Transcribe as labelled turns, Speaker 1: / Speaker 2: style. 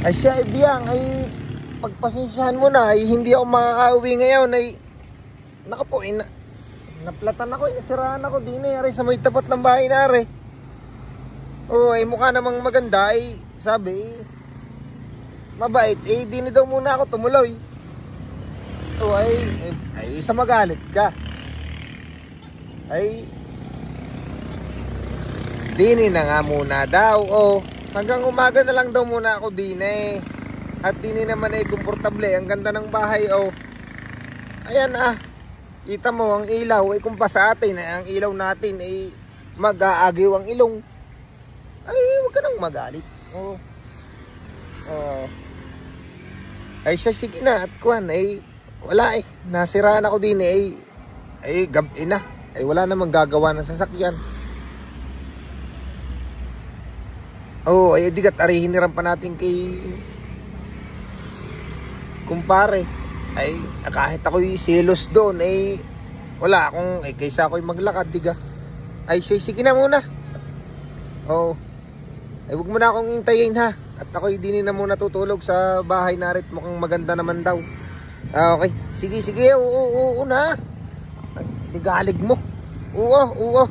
Speaker 1: Ay siya, ibiyang, ay pagpasensyahan mo na, ay hindi ako makakauwi ngayon, ay naka po, naplatan ako, nasiraan ako din ari sa may tapat ng bahay na ari. Oo, ay mukha namang maganda, ay sabi, mabait, eh di na daw muna ako tumuloy. Oo, ay sa magalit ka. Ay dini na nga muna daw. O hanggang umaga na lang daw muna ako din eh. At dini naman ay komportable. Ang ganda ng bahay. O ayan kita mo ang ilaw ay kumpa sa atin ang ilaw natin ay mag-aagiw ang ilong. Ay huwag ka nang magalit. Ay siya, sige na. At kuhan ay wala eh. Nasiraan ako din eh. Ay gabi na. Ay wala namang gagawa ng sasakyan. Ay digat ari hiniram pa natin kay kumpare. Ay kahit ako'y selos doon ay wala akong kaysa ako'y maglakad diga. Ay sige na muna. Ay wag mo na akong hintayin ha. At ako'y dinin na muna tutulog sa bahay na rin. Mukhang maganda naman daw. Okay, sige, oo na. Igalig mo. Oo.